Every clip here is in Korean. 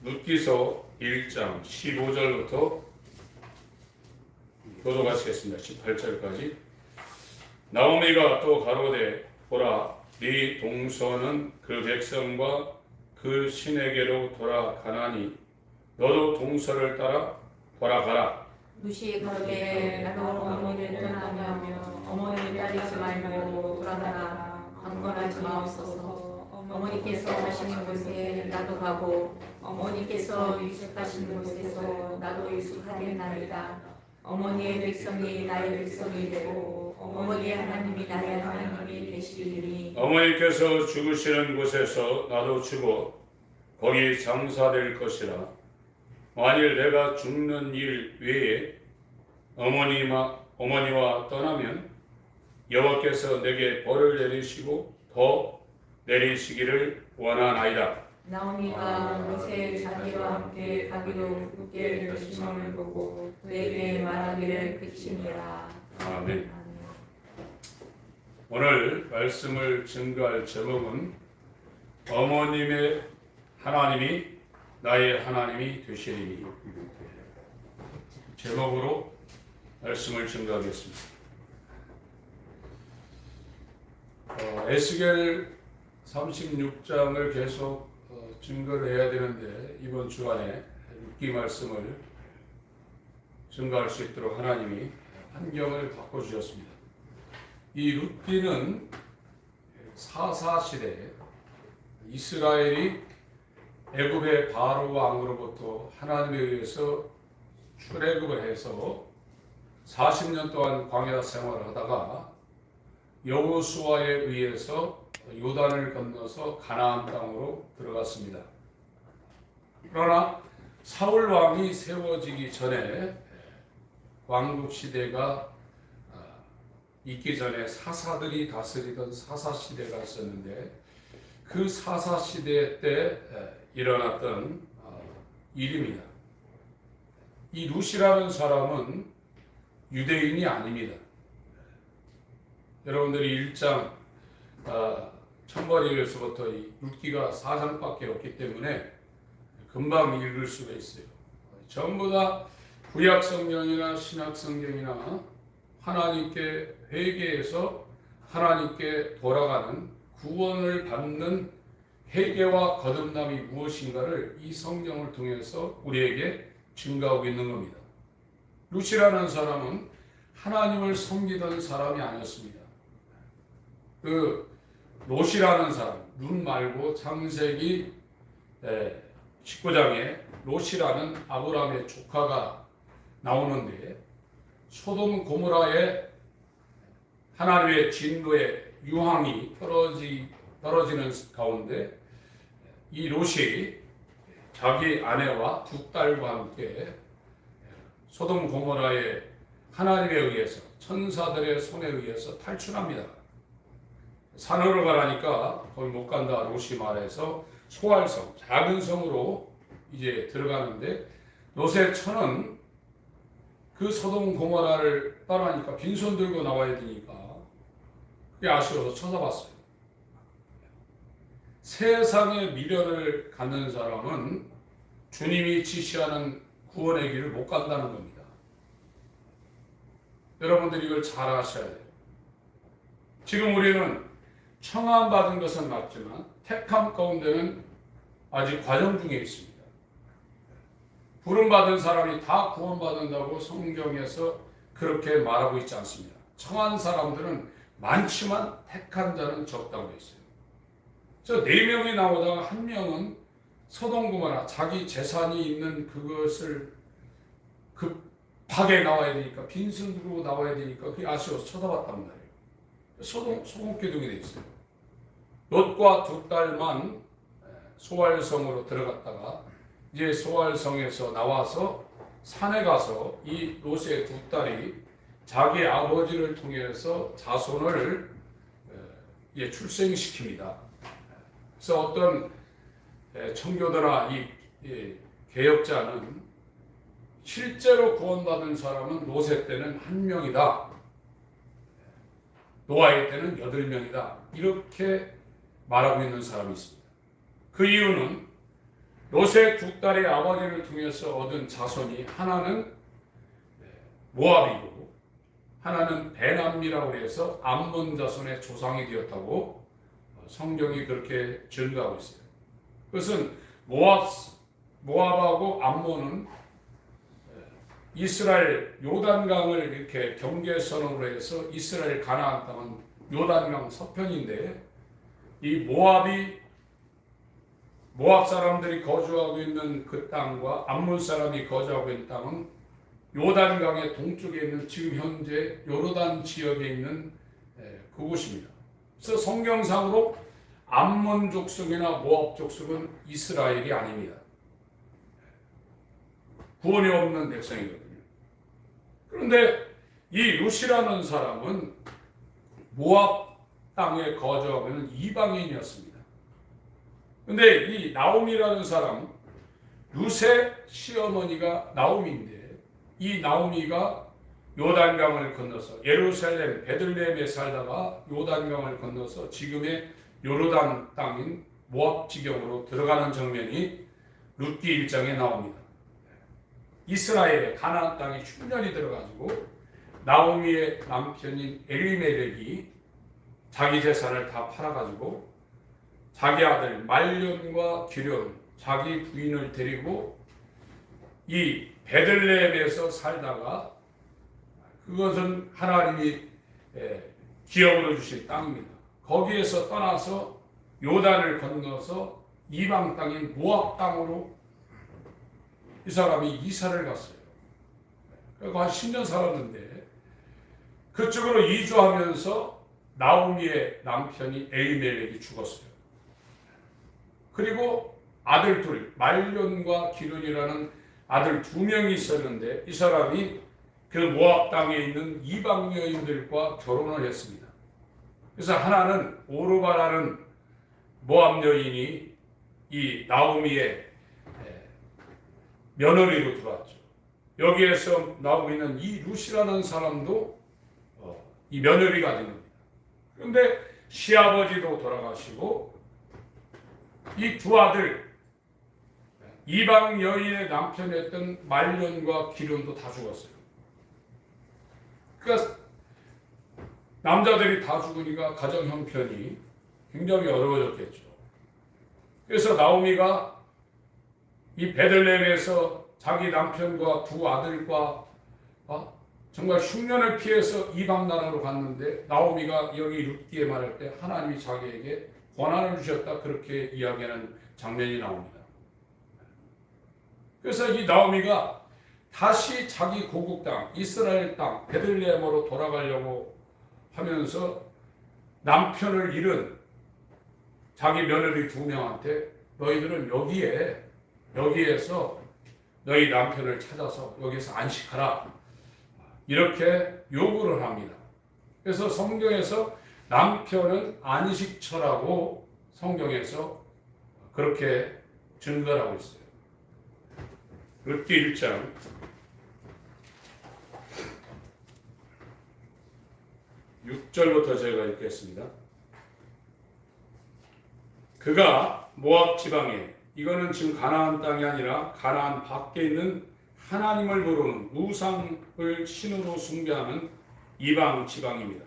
룻기서 1장 15절부터 교도하시겠습니다. 18절까지. 나오미가 또 가로되 보라 네 동서는 그 백성과 그 신에게로 돌아가나니 너도 동서를 따라 돌아가라. 룻이 가로되 나도 어머니를 떠나며 어머니를 따르지 말고 돌아가라. 강권하지 마옵소서. 어머니께서 가시는 곳에 나도 가고 어머니께서 유숙하시는 곳에서 나도 유숙하겠나이다. 어머니의 백성이 나의 백성이 되고 어머니의 하나님이 나의 하나님이 되시리니 어머니께서 죽으시는 곳에서 나도 죽어 거기 장사될 것이라. 만일 내가 죽는 일 외에 어머니와 떠나면 여호와께서 내게 벌을 내리시고 더 내리시기를 원하나이다. 나오미가 룻의 자기와 함께 가기로 굳게 결심함을 보고 그에게 말하기를 그치니라. 아멘. 오늘 말씀을 증거할 제목은 어머님의 하나님이 나의 하나님이 되시리니, 제목으로 말씀을 증거하겠습니다. 에스겔 36장을 계속 증거를 해야 되는데 이번 주간에 룻기 말씀을 증거할 수 있도록 하나님이 환경을 바꿔주셨습니다. 이 룻기는 사사시대에 이스라엘이 애굽의 바로 왕으로부터 하나님에 의해서 출애굽을 해서 40년 동안 광야 생활을 하다가 여호수아에 의해서 요단을 건너서 가나안 땅으로 들어갔습니다. 그러나 사울 왕이 세워지기 전에 왕국 시대가 있기 전에 사사들이 다스리던 사사 시대가 있었는데 그 사사 시대 때 일어났던 일입니다. 이 룻이라는 사람은 유대인이 아닙니다. 여러분들이 1장 첫머리에서부터 이 룻기가 4장밖에 없기 때문에 금방 읽을 수가 있어요. 전부 다 구약 성경이나 신약 성경이나 하나님께 회개해서 하나님께 돌아가는 구원을 받는 회개와 거듭남이 무엇인가를 이 성경을 통해서 우리에게 증가하고 있는 겁니다. 룻이라는 사람은 하나님을 섬기던 사람이 아니었습니다. 그 롯이라는 사람, 룻 말고 창세기 19장에 롯이라는 아브라함의 조카가 나오는데 소돔 고모라에 하나님의 진노의 유황이 떨어지는 가운데 이 롯이 자기 아내와 두 딸과 함께 소돔 고모라에 하나님에 의해서 천사들의 손에 의해서 탈출합니다. 산으로 가라니까 거기 못 간다 롯이 말해서 소알성 작은 성으로 이제 들어가는데 롯의 처는 그 소돔 고모라를 따라하니까 빈손 들고 나와야 되니까 그게 아쉬워서 쳐다봤어요. 세상의 미련을 갖는 사람은 주님이 지시하는 구원의 길을 못 간다는 겁니다. 여러분들이 이걸 잘 아셔야 돼요. 지금 우리는 청함받은 것은 맞지만 택함 가운데는 아직 과정 중에 있습니다. 부름받은 사람이 다 구원받는다고 성경에서 그렇게 말하고 있지 않습니다. 청한 사람들은 많지만 택한 자는 적다고 했어요. 저 4명이 나오다가 1명은 소돔 고모라 자기 재산이 있는 그것을 급하게 나와야 되니까 빈손 들고 나와야 되니까 그게 아쉬워서 쳐다봤단 말이에요. 소금기둥이 돼 있어요. 롯과 두 딸만 소알성으로 들어갔다가 이제 소알성에서 나와서 산에 가서 이 롯의 두 딸이 자기 아버지를 통해서 자손을 이제 출생시킵니다. 그래서 어떤 청교도나 이 개혁자는 실제로 구원받은 사람은 롯의 때는 1명이다. 노아의 때는 8명이다. 이렇게 말하고 있는 사람이 있습니다. 그 이유는 롯의 두 딸의 아버지를 통해서 얻은 자손이 하나는 모압이고 하나는 베남미라고 해서 암몬 자손의 조상이 되었다고 성경이 그렇게 증거하고 있어요. 그것은 모압하고 암몬은 이스라엘 요단강을 이렇게 경계선으로 해서 이스라엘 가나안 땅은 요단강 서편인데, 이 모압 사람들이 거주하고 있는 그 땅과 암몬 사람이 거주하고 있는 땅은 요단강의 동쪽에 있는 지금 현재 요르단 지역에 있는 그곳입니다. 그래서 성경상으로 암몬 족속이나 모압 족속은 이스라엘이 아닙니다. 구원이 없는 백성이거든요. 그런데 이 룻이라는 사람은 모압 땅에 거주하고 있는 이방인이었습니다. 그런데 이 나오미라는 사람, 룻의 시어머니가 나오미인데, 이 나오미가 요단강을 건너서 예루살렘 베들레헴에 살다가 요단강을 건너서 지금의 요르단 땅인 모압 지경으로 들어가는 장면이 룻기 1장에 나옵니다. 이스라엘의 가나안 땅에 흉년이 들어가지고 나오미의 남편인 엘리멜렉이 자기 재산을 다 팔아가지고 자기 아들 말론과 기럨 자기 부인을 데리고 이 베들레헴에서 살다가, 그것은 하나님이 기업으로 주신 땅입니다. 거기에서 떠나서 요단을 건너서 이방 땅인 모압 땅으로 이 사람이 이사를 갔어요. 그리고 한 10년 살았는데, 그쪽으로 이주하면서 나오미의 남편이 엘리멜렉이 죽었어요. 그리고 아들 둘, 말론과 기럨이라는 아들 2명이 있었는데, 이 사람이 그 모압 땅에 있는 이방 여인들과 결혼을 했습니다. 그래서 하나는 오르바라는 모압 여인이 이 나오미의 며느리로 들어왔죠. 여기에서 나오고 있는 이 룻이라는 사람도 이 며느리가 된 겁니다. 그런데 시아버지도 돌아가시고 이 두 아들, 이방 여인의 남편이었던 말론과 기럨도 다 죽었어요. 그러니까 남자들이 다 죽으니까 가정 형편이 굉장히 어려워졌겠죠. 그래서 나오미가 이 베들레헴에서 자기 남편과 두 아들과 정말 흉년을 피해서 이방 나라로 갔는데, 나오미가 여기 룻기에 말할 때 하나님이 자기에게 권한을 주셨다, 그렇게 이야기하는 장면이 나옵니다. 그래서 이 나오미가 다시 자기 고국 땅 이스라엘 땅 베들레헴으로 돌아가려고 하면서 남편을 잃은 자기 며느리 2명한테 너희들은 여기에서 너희 남편을 찾아서 여기서 안식하라, 이렇게 요구를 합니다. 그래서 성경에서 남편은 안식처라고 성경에서 그렇게 증거를 하고 있어요. 룻기 1장 6절부터 제가 읽겠습니다. 그가 모압 지방에, 이거는 지금 가나안 땅이 아니라 가나안 밖에 있는 하나님을 부르는 우상을 신으로 숭배하는 이방 지방입니다.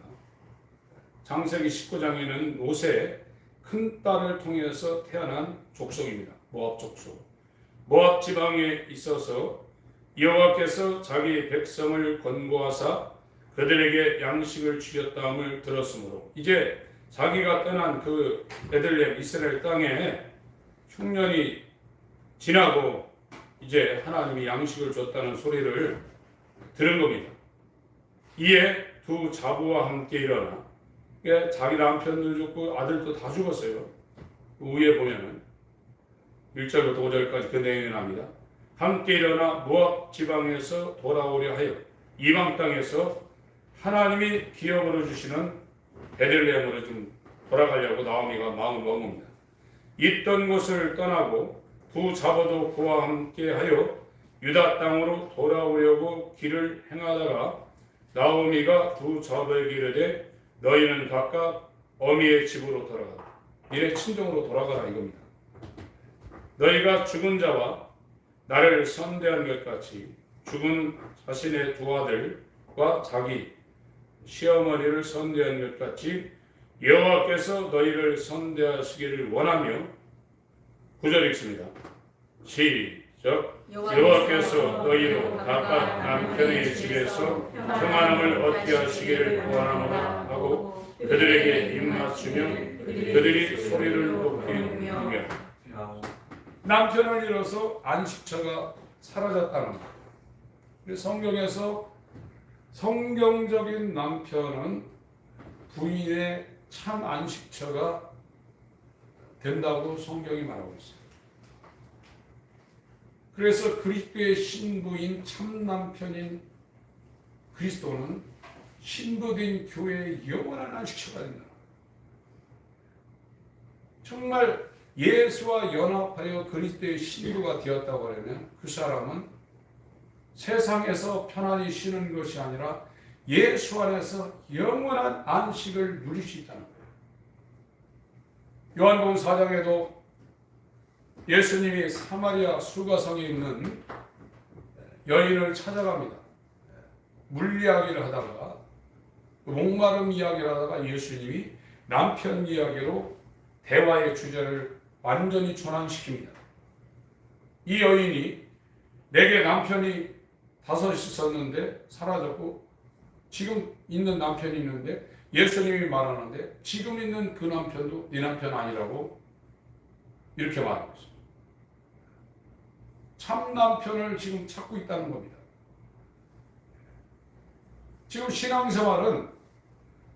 창세기 19장에는 롯의 큰 딸을 통해서 태어난 족속입니다. 모압 족속. 모압 지방에 있어서 여호와께서 자기 백성을 권고하사 그들에게 양식을 주셨다함을 들었으므로, 이제 자기가 떠난 그 베들레헴 이스라엘 땅에 흉년이 지나고 이제 하나님이 양식을 줬다는 소리를 들은 겁니다. 이에 두 자부와 함께 일어나, 자기 남편도 죽고 아들도 다 죽었어요. 그 위에 보면은 1절부터 5절까지 그 내용이 납니다. 함께 일어나 모압 지방에서 돌아오려 하여 이방 땅에서 하나님이 기업으로 주시는 베들레헴으로 좀 돌아가려고 나오미가 마음을 먹습니다. 있던 곳을 떠나고 두 자보도 그와 함께 하여 유다 땅으로 돌아오려고 길을 행하다가 나오미가 두 자보에게 이르되 너희는 각각 어미의 집으로 돌아가라. 니네 친정으로 돌아가라, 이겁니다. 너희가 죽은 자와 나를 선대한 것 같이 죽은 자신의 두 아들과 자기 시어머니를 선대한 것 같이 여호와께서 너희를 선대하시기를 원하며. 9절 읽습니다. 시작. 여호와께서 너희로 각각 남편의 집에서 평안함을 얻게 하시기를 원하노라 하고 그들에게 입맞추며 그들이 소리를 높이 울며. 남편을 잃어서 안식처가 사라졌다는 것. 성경에서 성경적인 남편은 부인의 참 안식처가 된다고 성경이 말하고 있어요. 그래서 그리스도의 신부인 참 남편인 그리스도는 신부된 교회의 영원한 안식처가 된다. 정말 예수와 연합하여 그리스도의 신부가 되었다고 하면 그 사람은 세상에서 편안히 쉬는 것이 아니라 예수 안에서 영원한 안식을 누릴 수 있다는 거예요. 요한복음 4장에도 예수님이 사마리아 수가성에 있는 여인을 찾아갑니다. 물 이야기를 하다가 목마름 이야기를 하다가 예수님이 남편 이야기로 대화의 주제를 완전히 전환시킵니다. 이 여인이 내게 남편이 5 있었는데 사라졌고 지금 있는 남편이 있는데 예수님이 말하는데 지금 있는 그 남편도 네 남편 아니라고 이렇게 말하고 있습니다. 참 남편을 지금 찾고 있다는 겁니다. 지금 신앙생활은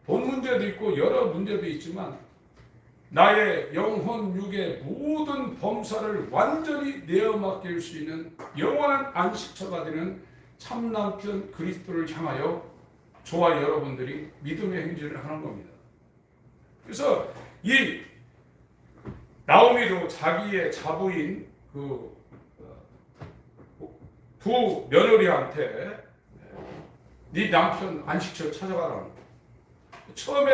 돈 문제도 있고 여러 문제도 있지만 나의 영혼, 육의 모든 범사를 완전히 내어 맡길 수 있는 영원한 안식처가 되는 참 남편 그리스도를 향하여 저와 여러분들이 믿음의 행진을 하는 겁니다. 그래서 이 나오미도 자기의 자부인 그 두 며느리한테 네 남편 안식처 찾아가라는 거예요. 처음에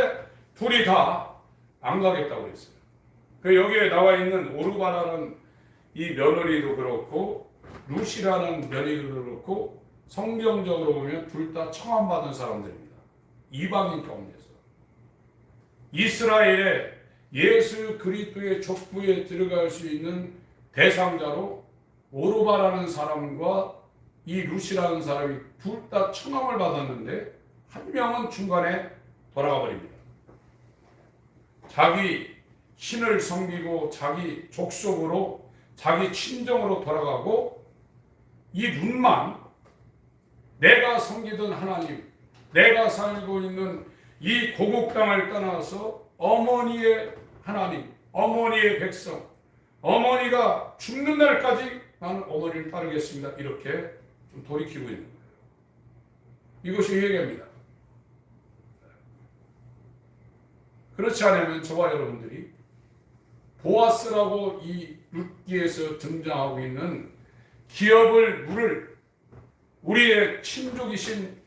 둘이 다 안 가겠다고 그랬어요. 그 여기에 나와 있는 오르바라는 이 며느리도 그렇고 루시라는 며느리도 그렇고 성경적으로 보면 둘 다 청함받은 사람들입니다. 이방인 가운데서 이스라엘의 예수 그리스도의 족부에 들어갈 수 있는 대상자로 오르바라는 사람과 이 루시라는 사람이 둘 다 청함을 받았는데 한 명은 중간에 돌아가 버립니다. 자기 신을 섬기고 자기 족속으로 자기 친정으로 돌아가고 이 룻만 내가 섬기던 하나님, 내가 살고 있는 이 고국 땅을 떠나서 어머니의 하나님, 어머니의 백성, 어머니가 죽는 날까지 나는 어머니를 따르겠습니다. 이렇게 좀 돌이키고 있는 거예요. 이것이 회개입니다. 그렇지 않으면 저와 여러분들이 보아스라고 이 룻기에서 등장하고 있는 기업을 물을 우리의 친족이신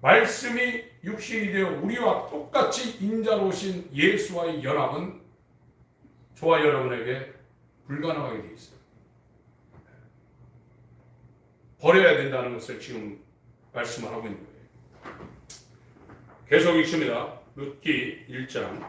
말씀이 육신이 되어 우리와 똑같이 인자로 오신 예수와의 연합은 저와 여러분에게 불가능하게 되어 있어요. 버려야 된다는 것을 지금 말씀을 하고 있는 거예요. 계속 읽습니다. 룻기 1장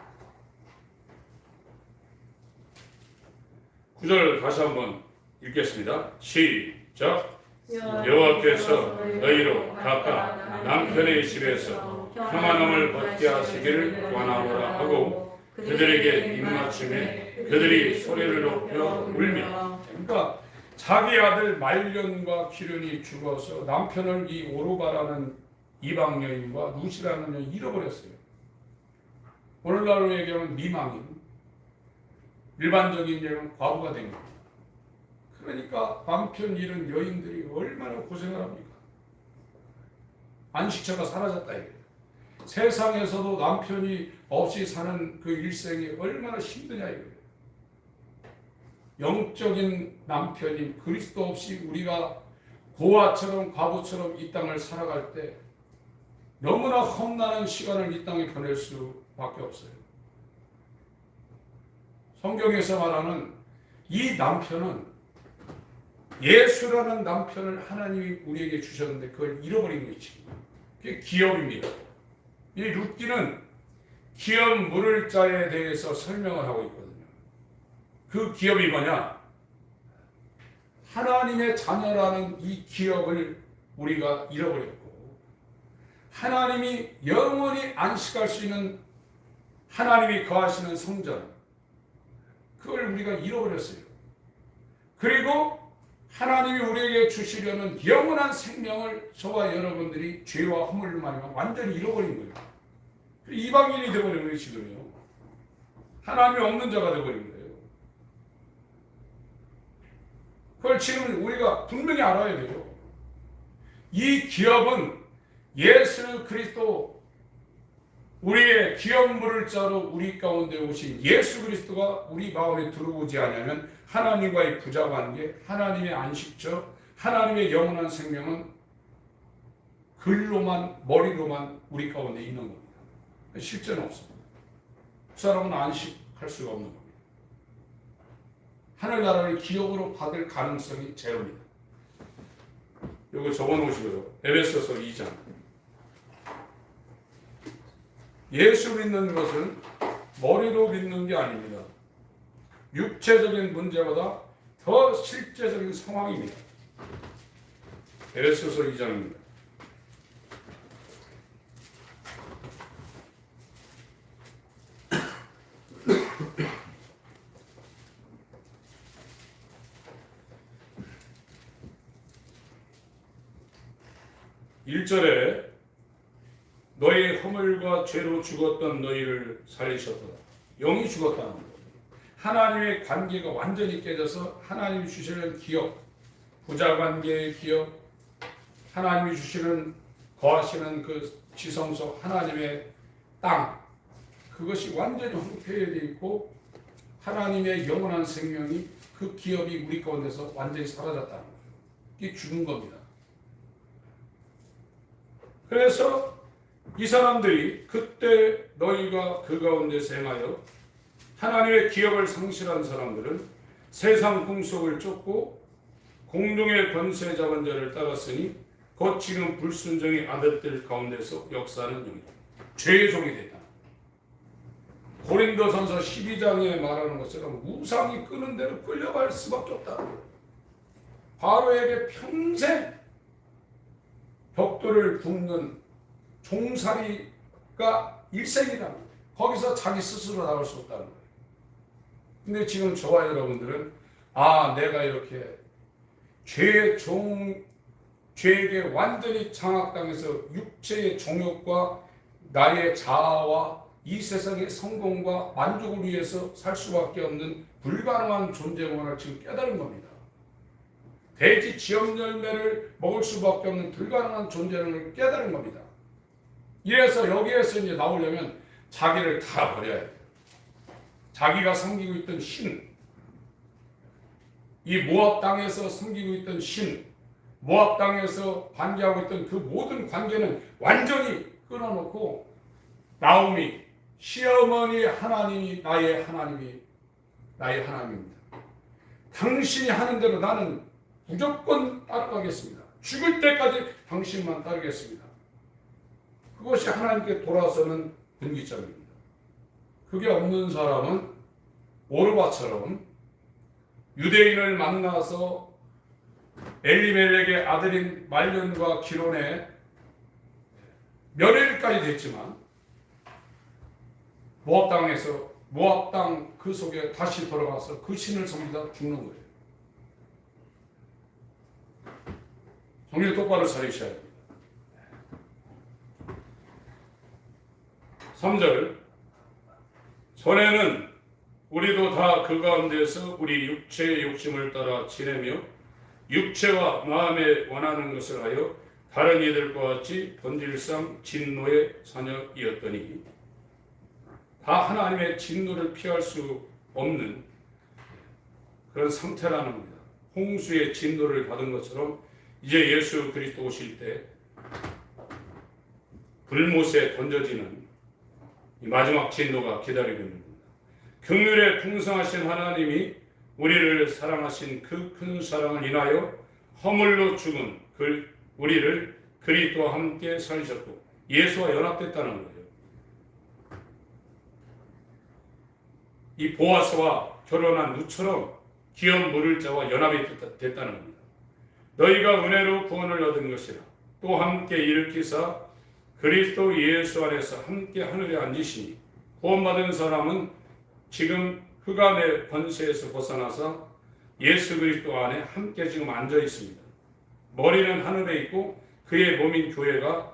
9절 다시 한번 읽겠습니다. 시작. 여호와께서 너희로 각각 남편의 집에서 평안함을 얻게 하시기를 원하노라 하고 그들에게 입맞춤에 그들이 소리를 높여 울며. 그러니까 자기 아들 말년과 기련이 죽어서 남편을 이 오르바라는 이방 여인과 루시라는 여인이 잃어버렸어요. 오늘날로 얘기하면 미망인, 일반적인 얘기는 과부가 된 겁니다. 그러니까 남편 잃은 여인들이 얼마나 고생을 합니까? 안식처가 사라졌다 이거예요. 세상에서도 남편이 없이 사는 그 일생이 얼마나 힘드냐 이거예요. 영적인 남편인 그리스도 없이 우리가 고아처럼 과부처럼 이 땅을 살아갈 때 너무나 험난한 시간을 이 땅에 보낼 수밖에 없어요. 성경에서 말하는 이 남편은 예수라는 남편을 하나님이 우리에게 주셨는데 그걸 잃어버린 거지. 그게 기업입니다. 이 룻기는 기업 물을 자에 대해서 설명을 하고 있거든요. 그 기업이 뭐냐? 하나님의 자녀라는 이 기업을 우리가 잃어버렸고, 하나님이 영원히 안식할 수 있는 하나님이 거하시는 성전, 그걸 우리가 잃어버렸어요. 그리고 하나님이 우리에게 주시려는 영원한 생명을 저와 여러분들이 죄와 허물로 말하면 완전히 잃어버린 거예요. 이방인이 되어버린 거예요. 지금요. 하나님이 없는 자가 되어버린 거예요. 그걸 지금 우리가 분명히 알아야 돼요. 이 기업은 예수 그리스도, 우리의 기업 물을 자로 우리 가운데 오신 예수 그리스도가 우리 마음에 들어오지 않으면 하나님과의 부자관계, 하나님의 안식처, 하나님의 영원한 생명은 글로만, 머리로만 우리 가운데 있는 겁니다. 실제는 없습니다. 그 사람은 안식할 수가 없는 겁니다. 하늘나라를 기업으로 받을 가능성이 제로입니다. 이거 적어놓으시고요. 에베소서 2장. 예수 믿는 것은 머리로 믿는 게 아닙니다. 육체적인 문제보다 더 실제적인 상황입니다. 에베소서 2장입니다. (1절에) 너희 허물과 죄로 죽었던 너희를 살리셨도다. 영이 죽었다는 거예요. 하나님의 관계가 완전히 깨져서 하나님이 주시는 기업, 부자관계의 기업, 하나님이 주시는 거하시는 그 지성소, 하나님의 땅, 그것이 완전히 황폐되어 있고 하나님의 영원한 생명이 그 기업이 우리 가운데서 완전히 사라졌다는 거예요. 이게 죽은 겁니다. 그래서 이 사람들이 그때 너희가 그 가운데서 행하여 하나님의 기업을 상실한 사람들은 세상 궁속을 쫓고 공중의 권세 잡은 자를 따랐으니 곧 지금 불순종의 아들들 가운데서 역사하는 영이다. 죄의 종이 됐다. 고린도전서 12장에 말하는 것처럼 우상이 끄는 대로 끌려갈 수밖에 없다는 거예요. 바로에게 평생 벽돌을 굽는 종살이가 일생이라는 거예요. 거기서 자기 스스로 나올 수 없다는 거예요. 근데 지금 저와 여러분들은 내가 이렇게 죄에게 완전히 장악당해서 육체의 정욕과 나의 자아와 이 세상의 성공과 만족을 위해서 살 수밖에 없는 불가능한 존재임을 지금 깨달은 겁니다. 돼지 지엄 열매를 먹을 수밖에 없는 불가능한 존재를 깨달은 겁니다. 이래서 여기에서 이제 나오려면 자기를 다 버려야 돼요. 자기가 섬기고 있던 신, 이 모압 땅에서 섬기고 있던 신, 모압 땅에서 관계하고 있던 그 모든 관계는 완전히 끊어놓고 나오미, 시어머니 하나님이 나의 하나님입니다. 당신이 하는 대로 나는 무조건 따라가겠습니다. 죽을 때까지 당신만 따르겠습니다. 그것이 하나님께 돌아서는 분기점입니다. 그게 없는 사람은 오르바처럼 유대인을 만나서 엘리멜렉의 아들인 말론과 기론의 며느리까지 됐지만 모압 땅 그 속에 다시 돌아가서 그 신을 섬기다 죽는 거예요. 정신 똑바로 차리셔야 됩니다. 3절 전에는 우리도 다 그 가운데서 우리 육체의 욕심을 따라 지내며 육체와 마음에 원하는 것을 하여 다른 이들과 같이 본질상 진노의 자녀이었더니 다 하나님의 진노를 피할 수 없는 그런 상태라는 겁니다. 홍수의 진노를 받은 것처럼 이제 예수 그리스도 오실 때 불못에 던져지는 이 마지막 진노가 기다리고 있는 겁니다. 긍휼에 풍성하신 하나님이 우리를 사랑하신 그 큰 사랑을 인하여 허물로 죽은 우리를 그리스도와 함께 살리셨고 예수와 연합됐다는 거예요. 이 보아스와 결혼한 루처럼 기업 물을 자와 연합이 됐다는 겁니다. 너희가 은혜로 구원을 얻은 것이라 또 함께 일으키사 그리스도 예수 안에서 함께 하늘에 앉으시니 구원받은 사람은 지금 흑암의 권세에서 벗어나서 예수 그리스도 안에 함께 지금 앉아 있습니다. 머리는 하늘에 있고 그의 몸인 교회가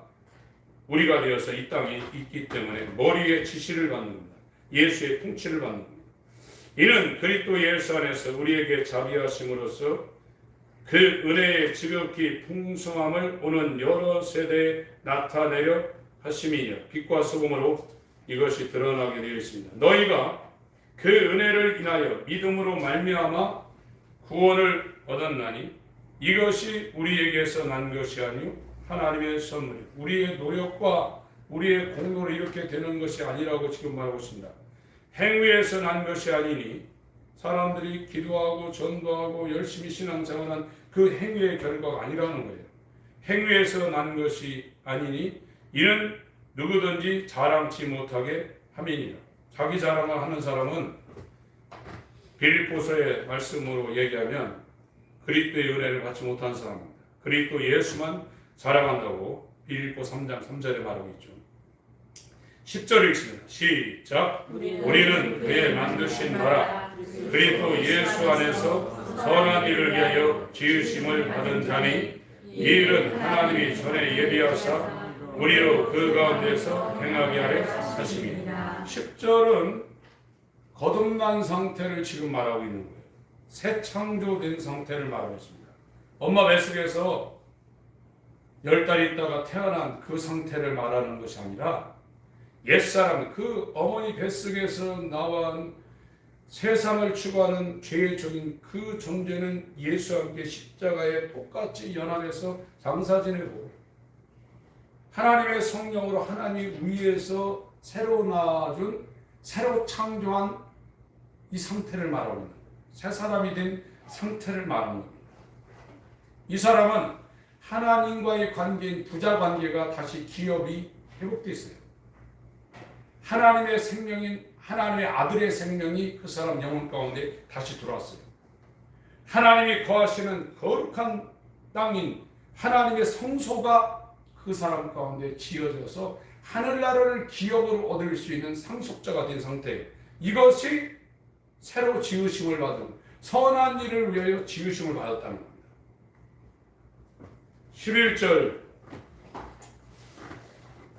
우리가 되어서 이 땅에 있기 때문에 머리의 지시를 받는 겁니다. 예수의 통치를 받는 겁니다. 이는 그리스도 예수 안에서 우리에게 자비하심으로써 그 은혜의 지극히 풍성함을 오는 여러 세대에 나타내려 하심이니라. 빛과 소금으로 이것이 드러나게 되어 있습니다. 너희가 그 은혜를 인하여 믿음으로 말미암아 구원을 얻었나니 이것이 우리에게서 난 것이 아니요 하나님의 선물이요. 우리의 노력과 우리의 공로로 이렇게 되는 것이 아니라고 지금 말하고 있습니다. 행위에서 난 것이 아니니 사람들이 기도하고 전도하고 열심히 신앙생활한 그 행위의 결과가 아니라는 거예요. 행위에서 난 것이 아니니 이는 누구든지 자랑치 못하게 함이니라. 자기 자랑을 하는 사람은 빌립보서의 말씀으로 얘기하면 그리스도의 은혜를 받지 못한 사람입니다. 그리스도 예수만 자랑한다고 빌립보 3장 3절에 말하고 있죠. 10절 읽습니다. 시작. 우리는 그의 만드신 나라 그리스도 예수 안에서 선한 일을 위하여 지으심을 받은 자니 이 일은 하나님이 전에 예비하사 우리로 그 가운데서 행하게 하려 하심이니라. 10절은 거듭난 상태를 지금 말하고 있는 거예요. 새 창조된 상태를 말하고 있습니다. 엄마 뱃속에서 10달 있다가 태어난 그 상태를 말하는 것이 아니라 옛사람, 그 어머니 뱃속에서 나온 세상을 추구하는 죄적인 그 존재는 예수와 함께 십자가에 똑같이 연합해서 장사 지내고 하나님의 성령으로 하나님 위에서 새로 낳아준 새로 창조한 이 상태를 말하고 있는 거예요. 새 사람이 된 상태를 말하는 겁니다. 이 사람은 하나님과의 관계인 부자 관계가 다시 기업이 회복됐어요. 하나님의 생명인 하나님의 아들의 생명이 그 사람 영혼 가운데 다시 들어왔어요. 하나님이 거하시는 거룩한 땅인 하나님의 성소가 그 사람 가운데 지어져서 하늘나라를 기업으로 얻을 수 있는 상속자가 된 상태. 이것이 새로 지으심을 받은 선한 일을 위하여 지으심을 받았다는 겁니다. 11절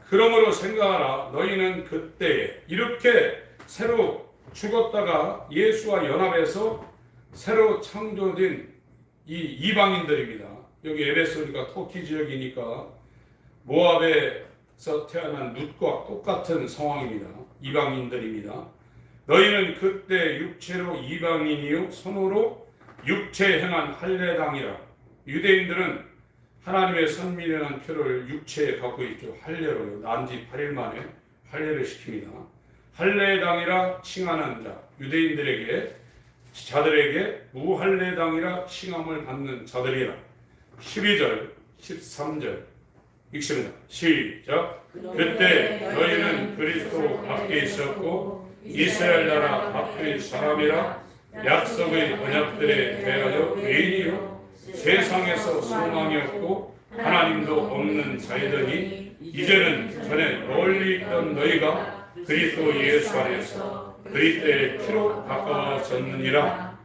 그러므로 생각하라. 너희는 그때에 이렇게 새로 죽었다가 예수와 연합해서 새로 창조된 이 이방인들입니다. 여기 에베소니까 터키 지역이니까 모압에서 태어난 룻과 똑같은 상황입니다. 이방인들입니다. 너희는 그때 육체로 이방인이요 손으로 육체 행한 할례당이라. 유대인들은 하나님의 선민이라는 표를 육체에 갖고 있죠. 할례로요. 난지 8일 만에 할례를 시킵니다. 할례당이라 칭하는 자, 유대인들에게 자들에게 무할례당이라 칭함을 받는 자들이라. 12절, 13절 읽습니다. 시작. 그때 너희는 그리스도 밖에 있었고 이스라엘 나라 밖의 사람이라 약속의 언약들에 대하여 외인이요 세상에서 소망이었고 하나님도 없는 자이더니 이제는 전에 멀리 있던 너희가 그리스도 예수 안에서 그리스도의 피로 바꿔졌느니라.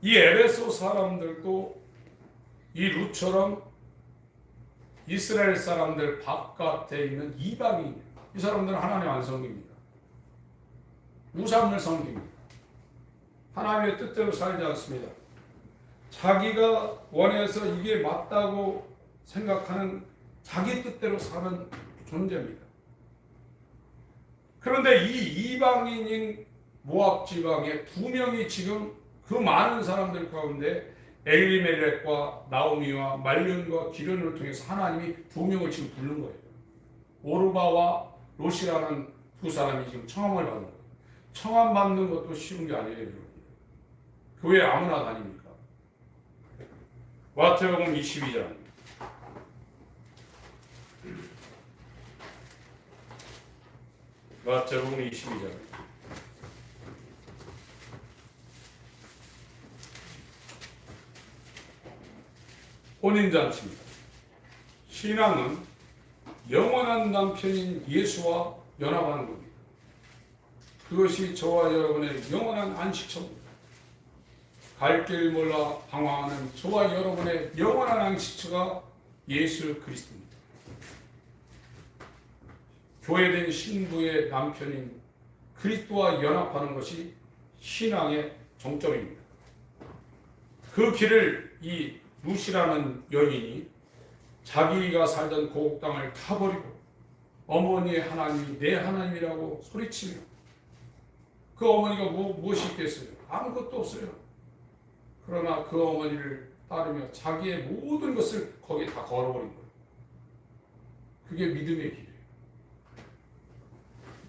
이 에베소 사람들도 이 룻처럼 이스라엘 사람들 바깥에 있는 이방인이에요. 이 사람들은 하나님 안 섬깁니다. 우상을 섬깁니다. 하나님의 뜻대로 살지 않습니다. 자기가 원해서 이게 맞다고 생각하는 자기 뜻대로 사는 존재입니다. 그런데 이 이방인인 모압 지방에 두 명이 지금 그 많은 사람들 가운데 엘리멜렉과 나오미와 말륜과 기련을 통해서 하나님이 두 명을 지금 부른 거예요. 오르바와 롯이라는 두 사람이 지금 청함을 받은 거예요. 청함 받는 것도 쉬운 게 아니에요. 교회 아무나 다닙니까? 마태복음 22장. 마태복음 22장. 혼인잔치입니다. 신앙은 영원한 남편인 예수와 연합하는 겁니다. 그것이 저와 여러분의 영원한 안식처입니다. 갈 길 몰라 방황하는 저와 여러분의 영원한 안식처가 예수 그리스도입니다. 교회된 신부의 남편인 그리스도와 연합하는 것이 신앙의 정점입니다. 그 길을 이 루시라는 여인이 자기가 살던 고국 땅을 다 버리고 어머니의 하나님이 내 하나님이라고 소리치며 그 어머니가 무엇이 있겠어요? 아무것도 없어요. 그러나 그 어머니를 따르며 자기의 모든 것을 거기에 다 걸어버린 거예요. 그게 믿음의 길이에요.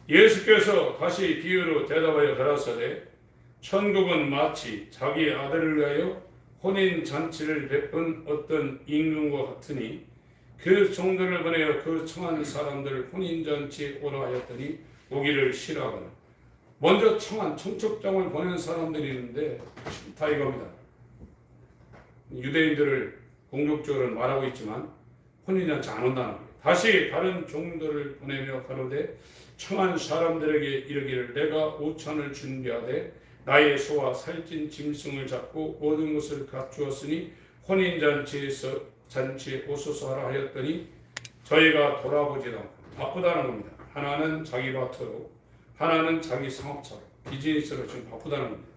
예수께서 다시 비유로 대답하여 가라사대 천국은 마치 자기 아들을 위하여 혼인잔치를 베푼 어떤 임금과 같으니 그 종들을 보내어 그 청한 사람들 혼인잔치에 오라 하였더니 오기를 싫어하거나 먼저 청한 청첩장을 보낸 사람들이 있는데 싫다 이겁니다. 유대인들을 공격적으로 말하고 있지만 혼인잔치 안 온다는 거예요. 다시 다른 종들을 보내며 가로되 청한 사람들에게 이르기를 내가 오찬을 준비하되 나의 소와 살찐 짐승을 잡고 모든 것을 갖추었으니 혼인잔치에서 잔치에 오소서 하라 하였더니 저희가 돌아보지도 않고 바쁘다는 겁니다. 하나는 자기 밭으로 하나는 자기 상업차로 비즈니스로 지금 바쁘다는 겁니다.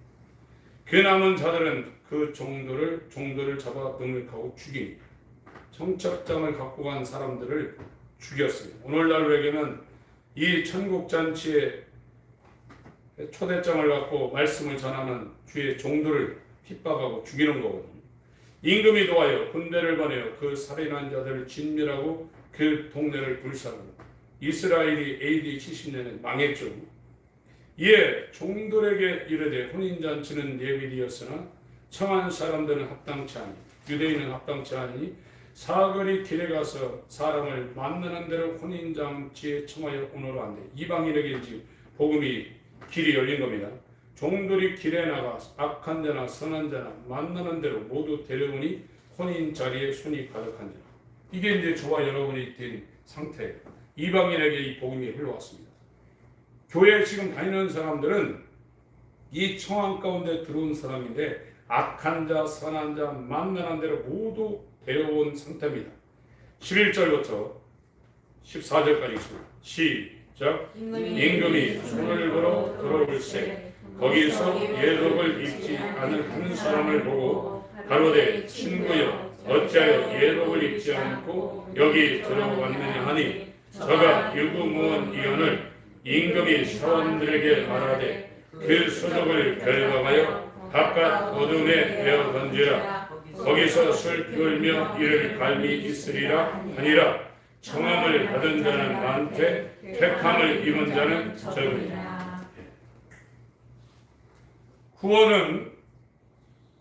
그 남은 자들은 그 종들을 잡아 능력하고 죽이니 청첩장을 갖고 간 사람들을 죽였어요. 오늘날 외교는 이 천국잔치에 초대장을 갖고 말씀을 전하는 주의 종들을 핍박하고 죽이는 거거든요. 임금이 도하여 군대를 보내어 그 살인한 자들을 진멸하고 그 동네를 불사르고 이스라엘이 AD 70년에 망했죠. 이에 종들에게 이르되 혼인잔치는 예비되었으나 청한 사람들은 합당치 아니 유대인은 합당치 아니니 사거리 길에 가서 사람을 만나는 대로 혼인잔치에 청하여 오너라 한대. 이방인에게 지금 복음이 길이 열린 겁니다. 종들이 길에 나가 악한 자나 선한 자나 만나는 대로 모두 데려오니 혼인 자리에 손이 가득한 자. 이게 이제 저와 여러분이 된 상태예요. 이방인에게 이 복음이 흘러왔습니다. 교회에 지금 다니는 사람들은 이 청한 가운데 들어온 사람인데 악한 자, 선한 자, 만나는 대로 모두 데려온 상태입니다. 11절부터 14절까지 있습니다. 시작. 임금이 손을 걸어 들어올세 거기서 예복을 입지 않은 한 사람을 보고 가로되 친구여 어찌하여 예복을 입지 않고 여기 들어왔느냐 하니 저가 유구무원 이언을 임금이 사원들에게 말하되 그 소적을 결박하여 바깥 어둠에 베어 던지라. 거기서 슬피울며 이를 갈미 있으리라 하니라. 청함을 받은 자는 많되 택함을 입은 자는 적으리라. 구원은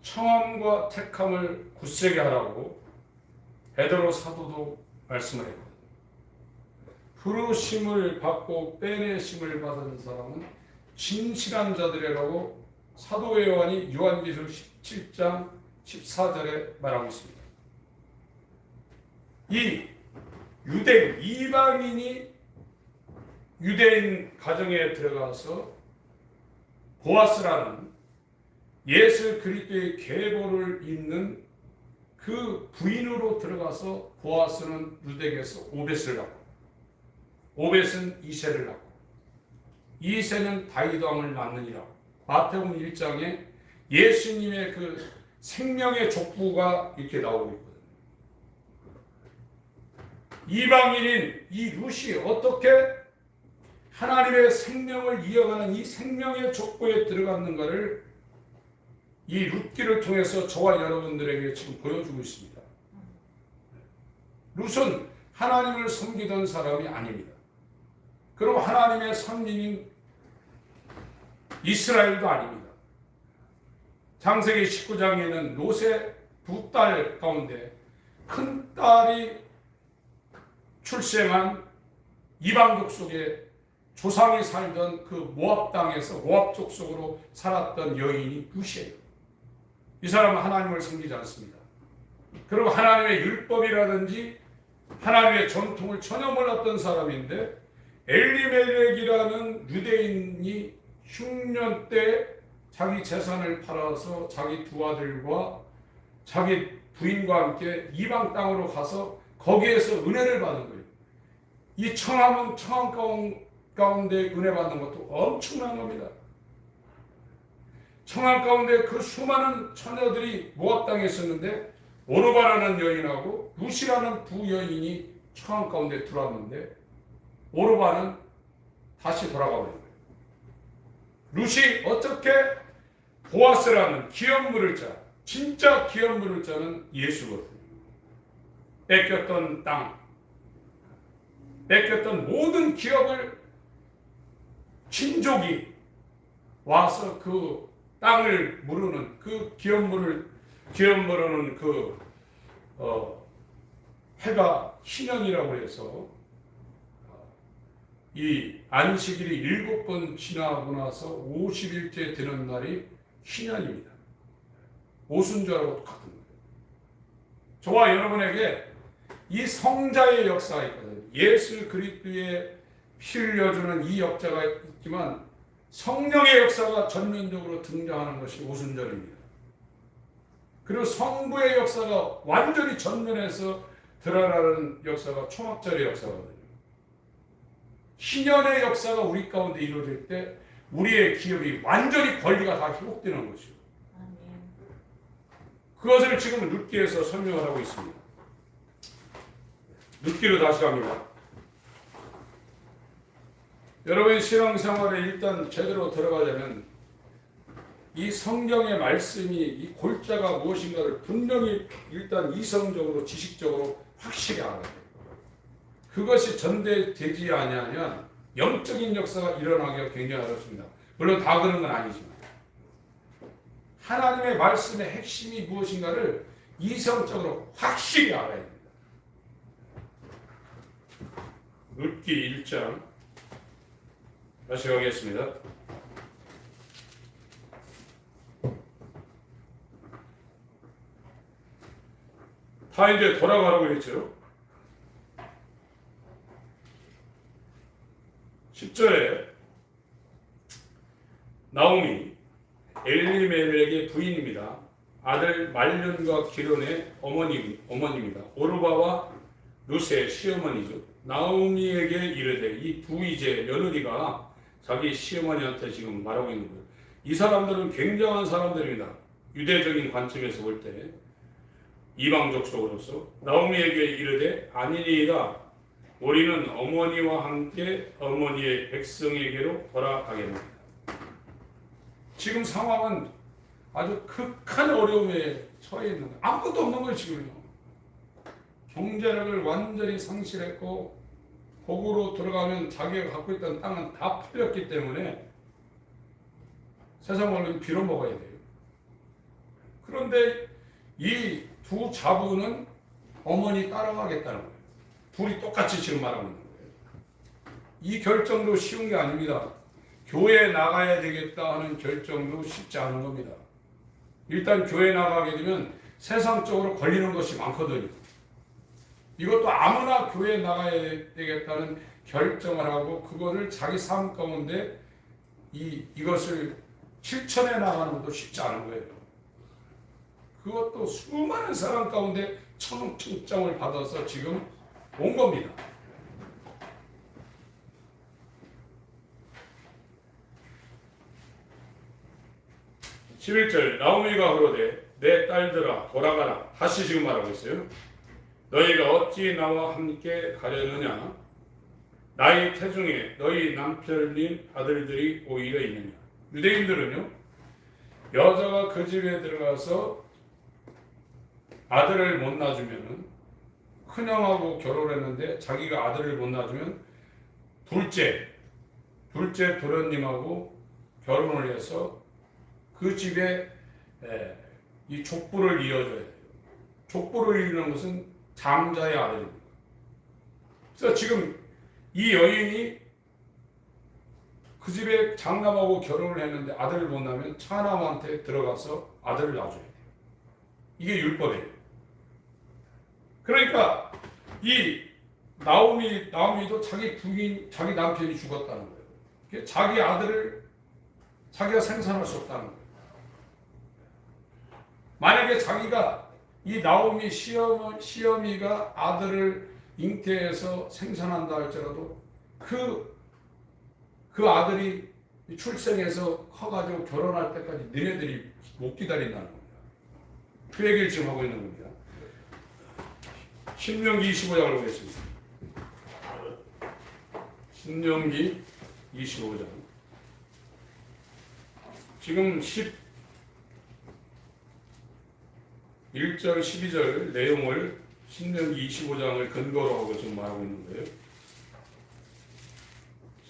청함과 택함을 굳세게 하라고 베드로 사도도 말씀을 했거든요. 부르심을 받고 빼내심을 받은 사람은 진실한 자들이라고 사도 요한이 요한계시록 17장 14절에 말하고 있습니다. 이 유대인, 이방인이 유대인 가정에 들어가서 보아스라는 예수 그리스도의 계보를 잇는 그 부인으로 들어가서 보아스는 루덱에서 오벳을 낳고 오벳은 이새를 낳고 이새는 다윗 왕을 낳느니라. 마태복음 1장에 예수님의 그 생명의 족보가 이렇게 나오고 있거든요. 이방인인 이 룻이 어떻게 하나님의 생명을 이어가는 이 생명의 족보에 들어갔는가를 이 룻기를 통해서 저와 여러분들에게 지금 보여주고 있습니다. 룻은 하나님을 섬기던 사람이 아닙니다. 그럼 하나님의 선민인 이스라엘도 아닙니다. 창세기 19장에는 롯의 두 딸 가운데 큰 딸이 출생한 이방족 속에 조상이 살던 그 모압 땅에서 모압 족속으로 살았던 여인이 룻이에요. 이 사람은 하나님을 섬기지 않습니다. 그리고 하나님의 율법이라든지 하나님의 전통을 전혀 몰랐던 사람인데 엘리멜렉이라는 유대인이 흉년 때 자기 재산을 팔아서 자기 두 아들과 자기 부인과 함께 이방 땅으로 가서 거기에서 은혜를 받은 거예요. 이 청함은 청함 가운데 은혜 받는 것도 엄청난 겁니다. 청함 가운데 그 수많은 처녀들이 모압 땅에 있었는데 오르바라는 여인하고 룻이라는 두 여인이 청함 가운데 들어왔는데 오르바는 다시 돌아가 버린 거예요. 룻이 어떻게 보아스라는 기업 물을 자, 진짜 기업 물을 자는 예수거든요. 뺏겼던 땅, 뺏겼던 모든 기업을 친족이 와서 그 땅을 무르는 그 기업 무르는 그 해가 희년이라고 해서 이 안식일이 7번 지나고 나서 50일째 되는 날이 희년입니다. 오순절하고 똑같은 거예요. 저와 여러분에게 이 성자의 역사가 있거든요. 예수 그리스도의 피 흘려주는 이 역사가 있지만 성령의 역사가 전면적으로 등장하는 것이 오순절입니다. 그리고 성부의 역사가 완전히 전면에서 드러나는 역사가 초막절의 역사거든요. 희년의 역사가 우리 가운데 이루어질 때 우리의 기업이 완전히 권리가 다 회복되는 것이요. 그것을 지금 룻기에서 설명을 하고 있습니다. 룻기로 다시 갑니다. 여러분의 신앙생활에 일단 제대로 들어가려면 이 성경의 말씀이 이 골자가 무엇인가를 분명히 일단 이성적으로 지식적으로 확실히 알아야 돼요. 그것이 전달되지 아니하면 영적인 역사가 일어나기가 굉장히 어렵습니다. 물론 다 그런 건 아니지만 하나님의 말씀의 핵심이 무엇인가를 이성적으로 확실히 알아야 됩니다. 룻기 1장 다시 가겠습니다. 다 이제 돌아가라고 했죠. 10절에 나오미 엘리멜렉의 부인입니다. 아들 말륜과 기론의 어머니입니다. 오르바와 룻의 시어머니죠. 나오미에게 이르되 이 두 이제 며느리가 자기 시어머니한테 지금 말하고 있는 거예요. 이 사람들은 굉장한 사람들입니다. 유대적인 관점에서 볼 때 이방족 속으로서 나오미에게 이르되 아니니이다. 우리는 어머니와 함께 어머니의 백성에게로 돌아가겠습니다. 지금 상황은 아주 극한 어려움에 처해 있는 거예요. 아무것도 없는 거예요. 지금요. 경제력을 완전히 상실했고 거꾸로 들어가면 자기가 갖고 있던 땅은 다 풀렸기 때문에 세상 말로 빌어 먹어야 돼요. 그런데 이 두 자부는 어머니 따라가겠다는 거예요. 둘이 똑같이 지금 말하고 있는 거예요. 이 결정도 쉬운 게 아닙니다. 교회에 나가야 되겠다 하는 결정도 쉽지 않은 겁니다. 일단 교회 나가게 되면 세상적으로 걸리는 것이 많거든요. 이것도 아무나 교회에 나가야 되겠다는 결정을 하고 그거를 자기 삶 가운데 이것을 실천해 나가는 것도 쉽지 않은 거예요. 그것도 수많은 사람 가운데 청점을 받아서 지금 온 겁니다. (11절) 나오미가 그러되 내 딸들아 돌아가라. 다시 지금 말하고 있어요. 너희가 어찌 나와 함께 가려느냐? 나의 태중에 너희 남편인 아들들이 오히려 있느냐? 유대인들은요, 여자가 그 집에 들어가서 아들을 못 낳아주면은 큰형하고 결혼했는데 자기가 아들을 못 낳아주면 둘째 도련님하고 결혼을 해서 그 집에 이 족보를 이어줘야 돼요. 족보를 이루는 것은 장자의 아들입니다. 그래서 지금 이 여인이 그 집에 장남하고 결혼을 했는데 아들을 못 낳으면 차남한테 들어가서 아들을 낳아줘야 돼요. 이게 율법이에요. 그러니까 이 나오미도 자기 남편이 죽었다는 거예요. 자기 아들을 자기가 생산할 수 없다는 거예요. 만약에 자기가 이 나오미 시어미가 아들을 잉태해서 생산한다 할지라도 그 아들이 출생해서 커가지고 결혼할 때까지 너네들이 못 기다린다는 겁니다. 그 얘기를 지금 하고 있는 겁니다. 신명기 25장을 보겠습니다. 신명기 25장. 지금 11절, 12절 내용을 신명기 25장을 근거로 하고 지금 말하고 있는 거예요.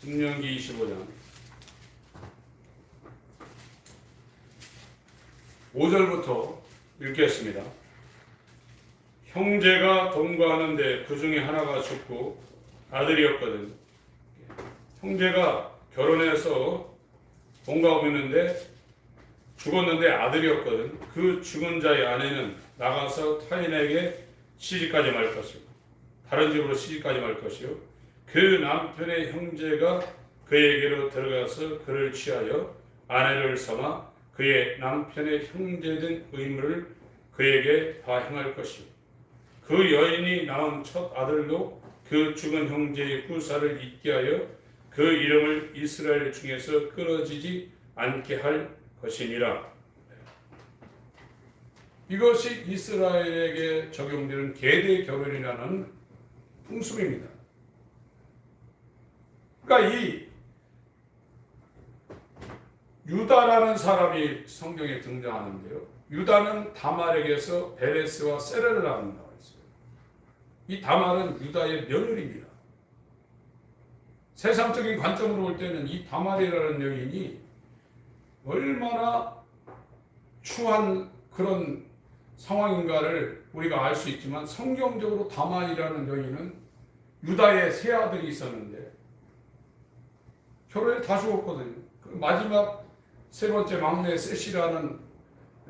신명기 25장 5절부터 읽겠습니다. 형제가 동거하는데 그 중에 하나가 죽고 아들이었거든. 형제가 결혼해서 동거하고 있는데 죽었는데 아들이었거든. 그 죽은 자의 아내는 나가서 타인에게 시집가지 말 것이고 다른 집으로 시집가지 말 것이요. 그 남편의 형제가 그에게로 들어가서 그를 취하여 아내를 삼아 그의 남편의 형제된 의무를 그에게 다 행할 것이요. 그 여인이 낳은 첫 아들도 그 죽은 형제의 후사를 잊게 하여 그 이름을 이스라엘 중에서 끊어지지 않게 할 것이니라. 이것이 이스라엘에게 적용되는 계대 결혼이라는 풍습입니다. 그러니까 이 유다라는 사람이 성경에 등장하는데요. 유다는 다말에게서 베레스와 세레를 낳는다고 했어요. 이 다말은 유다의 며느리입니다. 세상적인 관점으로 볼 때는 이 다말이라는 여인이 얼마나 추한 그런 상황인가를 우리가 알 수 있지만 성경적으로 다말이라는 여인은 유다의 세 아들이 있었는데 결혼에 다 죽었거든요. 마지막 세 번째 막내 셋이라는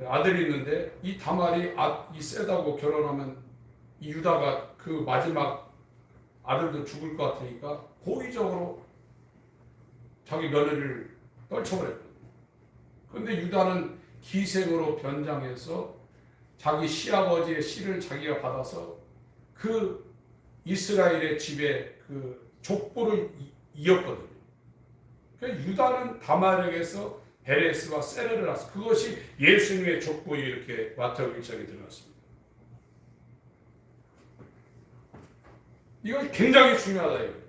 아들이 있는데 이 다말이 이 셋하고 결혼하면 이 유다가 그 마지막 아들도 죽을 것 같으니까 고의적으로 자기 며느리를 떨쳐버렸거든요. 그런데 유다는 기생으로 변장해서 자기 시아버지의 씨를 자기가 받아서 그 이스라엘의 집에 그 족보를 이었거든요. 그러니까 유다는 다말에게서 베레스와 세레를 낳았어요. 그것이 예수님의 족보에 이렇게 마태복음 1장에 들어갔습니다. 이건 굉장히 중요하다 이거예요.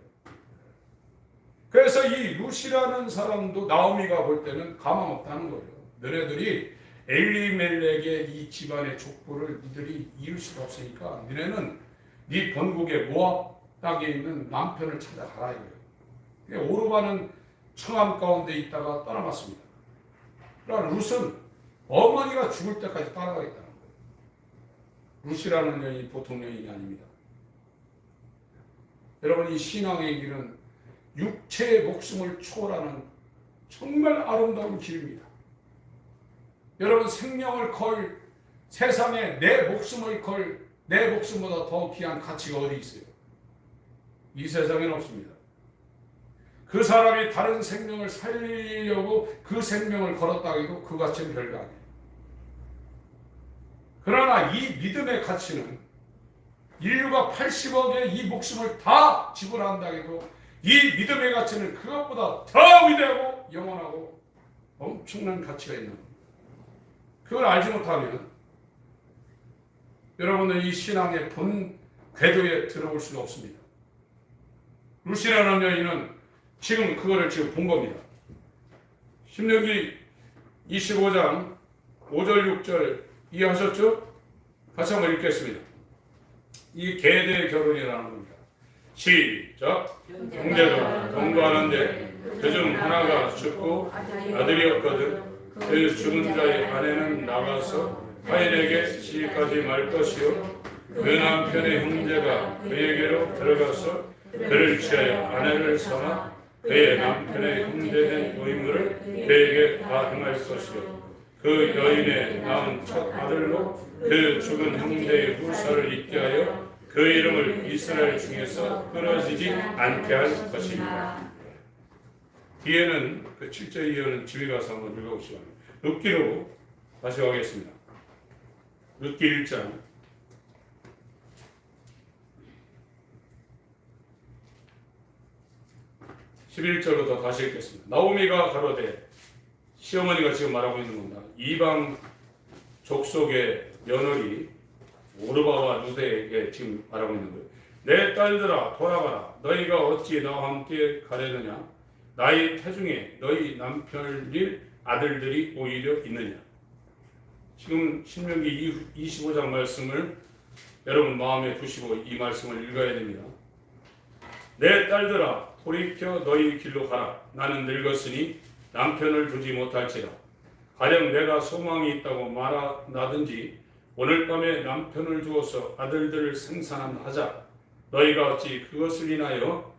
그래서 이 루시라는 사람도 나오미가 볼 때는 가망 없다는 거예요. 너네들이 엘리멜렉의 이 집안의 족보를 니들이 이룰 수가 없으니까 너네는 네 본국의 모압 땅에 있는 남편을 찾아가라 이거예요. 오르바는 청암 가운데 있다가 떠나갔습니다. 그러나 룻은 어머니가 죽을 때까지 따라가겠다는 거예요. 룻이라는 여인이 보통 여인이 아닙니다. 여러분, 이 신앙의 길은 육체의 목숨을 초월하는 정말 아름다운 길입니다. 여러분, 생명을 걸, 세상에 내 목숨을 걸, 내 목숨보다 더 귀한 가치가 어디 있어요? 이 세상에는 없습니다. 그 사람이 다른 생명을 살리려고 그 생명을 걸었다 해도 그 가치는 별거 아니에요. 그러나 이 믿음의 가치는 인류가 80억의 이 목숨을 다 지불한다 해도 이 믿음의 가치는 그것보다 더 위대하고 영원하고 엄청난 가치가 있는 겁니다. 그걸 알지 못하면 여러분은 이 신앙의 본 궤도에 들어올 수가 없습니다. 루시라는 여인은 지금 그거를 지금 본 겁니다. 신명기 25장 5절 6절 이해하셨죠? 같이 한번 읽겠습니다. 이 계대 결혼이라는 겁니다. 시작. 형제가 동거하는데 그중 하나가 죽고 아들이었거든. 그 죽은 자의 아내는 나가서 가인에게 시집가지 말 것이요 그 남편의 형제가 그에게로 들어가서 그를 취하여 아내를 삼아 그의 남편의 형제된 노임물을 그에게 다 행할 것이요 그 여인의 낳은 첫 아들로 그 죽은 형제의 후사를 잊게 하여 그 이름을 이스라엘 중에서 끊어지지 않게 할 것입니다. 뒤에는 그 7절 이하는 집에 가서 한번 읽어보시기 바랍니다. 룻기로 다시 가겠습니다. 룻기 1장 11절부터 다시 읽겠습니다. 나오미가 가로되 시어머니가 지금 말하고 있는 겁니다. 이방 족속의 며느리 오르바와 루데에게 지금 말하고 있는 거예요. 내 딸들아 돌아가라. 너희가 어찌 나와 함께 가려느냐. 나의 태중에 너희 남편일 아들들이 오히려 있느냐. 지금 신명기 25장 말씀을 여러분 마음에 두시고 이 말씀을 읽어야 됩니다. 내 딸들아 돌이켜 너희 길로 가라. 나는 늙었으니 남편을 두지 못할지라. 가령 내가 소망이 있다고 말하든지 오늘 밤에 남편을 두어서 아들들을 생산하자. 너희가 어찌 그것을 인하여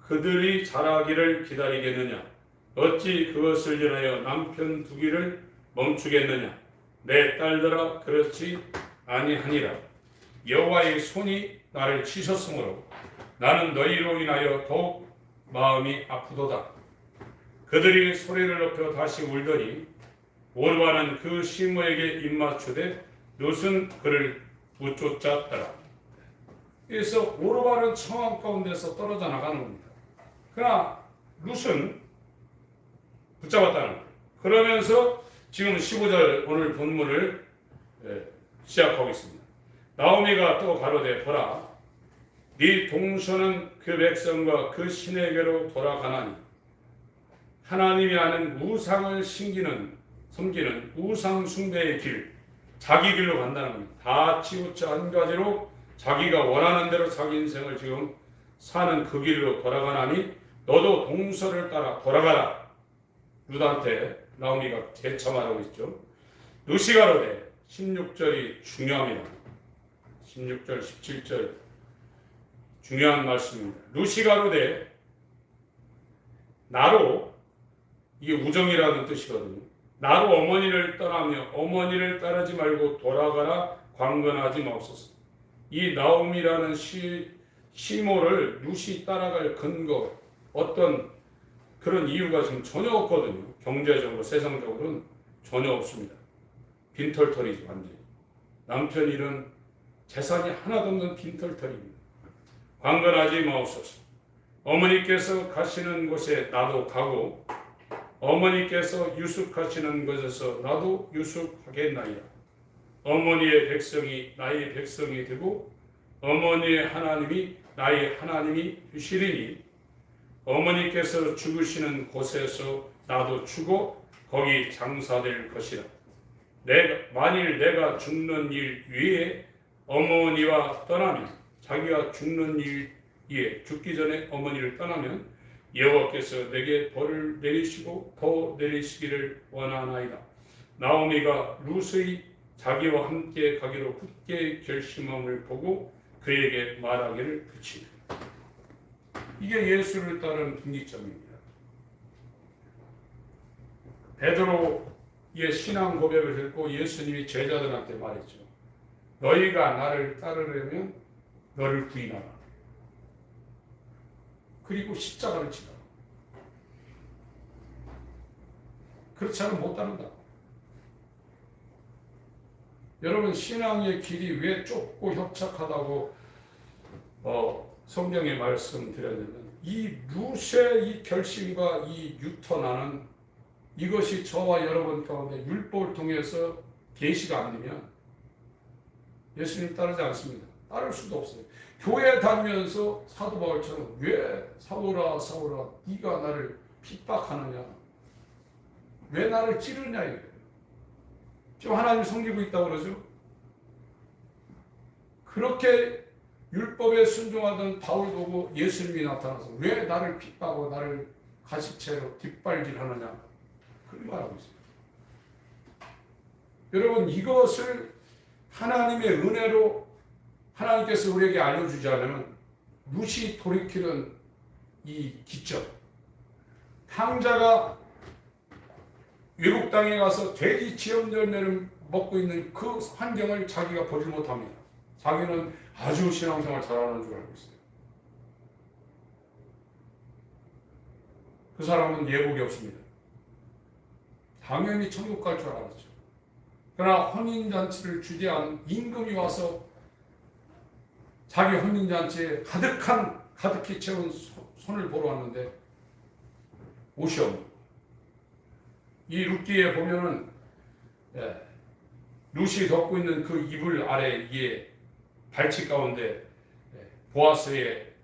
그들이 자라기를 기다리겠느냐. 어찌 그것을 인하여 남편 두기를 멈추겠느냐. 내 딸들아 그렇지 아니하니라. 여호와의 손이 나를 치셨으므로 나는 너희로 인하여 더욱 마음이 아프도다. 그들이 소리를 높여 다시 울더니 오르바는 그 시모에게 입맞추되 룻은 그를 붙쫓았더라. 그래서 오르바는 청함 가운데서 떨어져 나가는 겁니다. 그러나 룻은 붙잡았다는 거예요. 그러면서 지금 15절 오늘 본문을 시작하고 있습니다. 나오미가 또 가로되 보라 네 동서는 그 백성과 그 신에게로 돌아가나니 하나님이 하는 우상을 섬기는 우상 숭배의 길, 자기 길로 간다는 겁니다. 다 치우쳐 한 가지로 자기가 원하는 대로 자기 인생을 지금 사는 그 길로 돌아가나니 너도 동서를 따라 돌아가라. 룻한테 나오미가 재참하라고 있죠. 룻이 가로되 16절이 중요합니다. 16절 17절 중요한 말씀입니다. 룻이 가로되 나로 이게 우정이라는 뜻이거든요. 나로 어머니를 떠나며 어머니를 따르지 말고 돌아가라 광건하지 마옵소서. 이 나오미라는 시모를 룻이 따라갈 근거 어떤 그런 이유가 지금 전혀 없거든요. 경제적으로 세상적으로는 전혀 없습니다. 빈털터리죠 완전히. 남편 일은 재산이 하나도 없는 빈털터리입니다. 광건하지 마옵소서. 어머니께서 가시는 곳에 나도 가고 어머니께서 유숙하시는 곳에서 나도 유숙하겠나이다. 어머니의 백성이 나의 백성이 되고 어머니의 하나님이 나의 하나님이 되시리니 어머니께서 죽으시는 곳에서 나도 죽어 거기 장사될 것이라. 만일 내가 죽는 일 위에 어머니와 떠나면 자기가 죽는 일 위에 죽기 전에 어머니를 떠나면 여호와께서 내게 벌을 내리시고 더 내리시기를 원하나이다. 나오미가 룻의 자기와 함께 가기로 굳게 결심함을 보고 그에게 말하기를 그치니. 이게 예수를 따르는 분기점입니다. 베드로의 신앙 고백을 듣고 예수님이 제자들한테 말했죠. 너희가 나를 따르려면 너를 부인하라. 그리고 십자가를 지라. 그렇지 않으면 못 따른다. 여러분 신앙의 길이 왜 좁고 협착하다고 성경에 말씀드렸냐면 이 룻의 이 결심과 이 유턴하는 이것이 저와 여러분 가운데 율법을 통해서 계시가 안 되면 예수님 따르지 않습니다. 따를 수도 없어요. 교회 다니면서 사도 바울처럼 왜 사울아 사울아 네가 나를 핍박하느냐, 왜 나를 찌르냐 이거예요. 지금 하나님 섬기고 있다고 그러죠. 그렇게 율법에 순종하던 바울 보고 예수님이 나타나서 왜 나를 핍박하고 나를 가시채로 뒷발질하느냐 그렇게 말하고 있어요. 여러분 이것을 하나님의 은혜로 하나님께서 우리에게 알려주자면 룻이 돌이키는 이 기적, 탕자가 외국 땅에 가서 돼지 지염 열매를 먹고 있는 그 환경을 자기가 보지 못합니다. 자기는 아주 신앙생활 잘하는 줄 알고 있어요. 그 사람은 예복이 없습니다. 당연히 천국 갈 줄 알았죠. 그러나 혼인잔치를 주재한 임금이 와서 자기 혼인잔치에 가득히 채운 손을 보러 왔는데 옷이 없는 거예요. 이 룻기에 보면은 룻이 덮고 있는 그 이불 아래 위에 발치 가운데 보아스의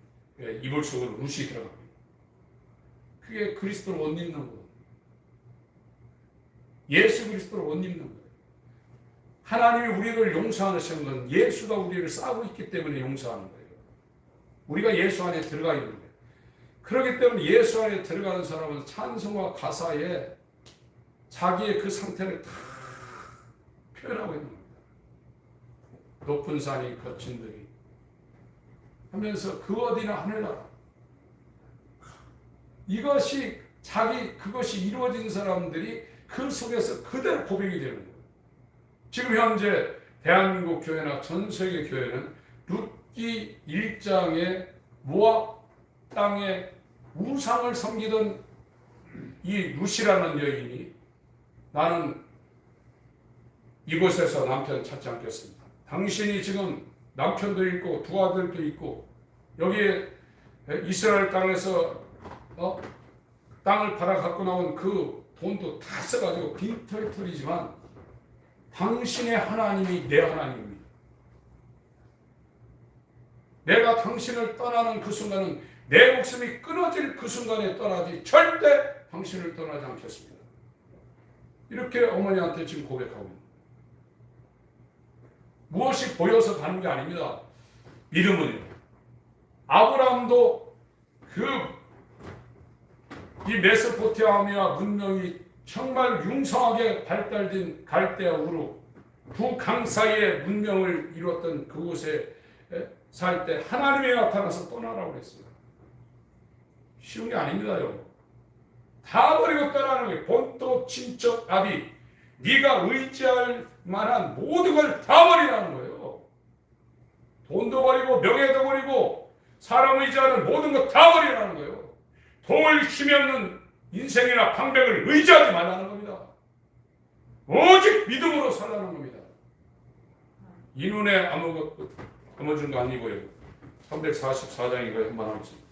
이불 속으로 룻이 들어갑니다. 그게 그리스도를 못 입는 거예요. 예수 그리스도를 못 입는 거예요. 하나님이 우리를 용서하시는 건 예수가 우리를 싸고 있기 때문에 용서하는 거예요. 우리가 예수 안에 들어가 있는 거예요. 그렇기 때문에 예수 안에 들어가는 사람은 찬송과 가사에 자기의 그 상태를 다 표현하고 있는 겁니다. 높은 산이 거친 들이 하면서 그 어디나 하늘나라. 그것이 이루어진 사람들이 그 속에서 그대로 고백이 되는 거예요. 지금 현재 대한민국 교회나 전 세계 교회는 룻기 1장에 모압 땅에 우상을 섬기던 이 룻이라는 여인이 나는 이곳에서 남편 찾지 않겠습니다. 당신이 지금 남편도 있고 두 아들도 있고 여기에 이스라엘 땅에서 땅을 팔아 갖고 나온 그 돈도 다 써가지고 빈털털이지만 당신의 하나님이 내 하나님입니다. 내가 당신을 떠나는 그 순간은 내 목숨이 끊어질 그 순간에 떠나지 절대 당신을 떠나지 않겠습니다. 이렇게 어머니한테 지금 고백하고 있습니다. 무엇이 보여서 가는 게 아닙니다. 믿음은요. 아브라함도 이 메소포타미아 문명이 정말 융성하게 발달된 갈대아 우르 두 강 사이에 문명을 이루었던 그곳에 살 때 하나님이 나타나서 떠나라고 그랬어요. 쉬운 게 아닙니다. 여러분. 다 버리고 떠나는 게 본토 친척 아비 네가 의지할 만한 모든 걸 다 버리라는 거예요. 돈도 버리고 명예도 버리고 사람 의지하는 모든 것 다 버리라는 거예요. 도울 힘이 없는 인생이나 방백을 의지하지 말라는 겁니다. 오직 믿음으로 살라는 겁니다. 이 눈에 아무준 거 아니고요. 344장인가요? 한번 하겠습니다.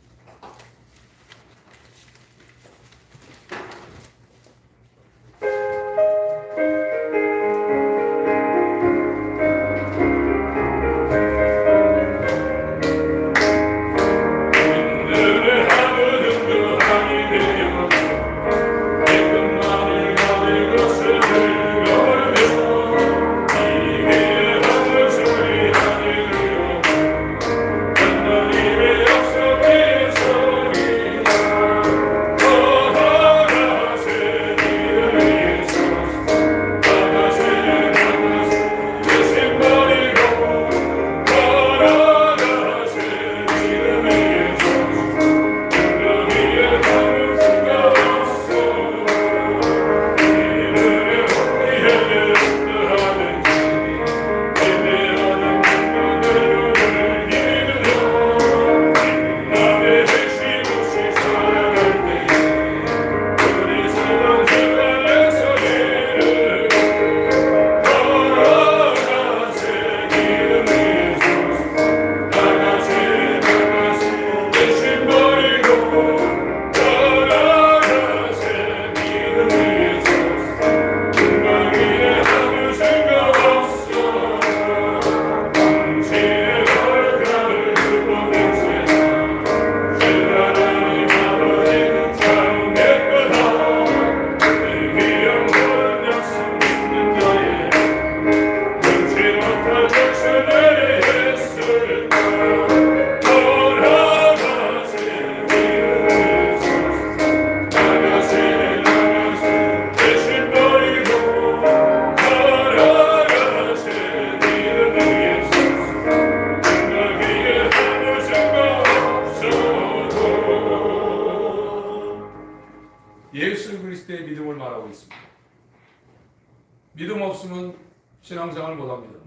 믿음 없으면 신앙생활 못합니다.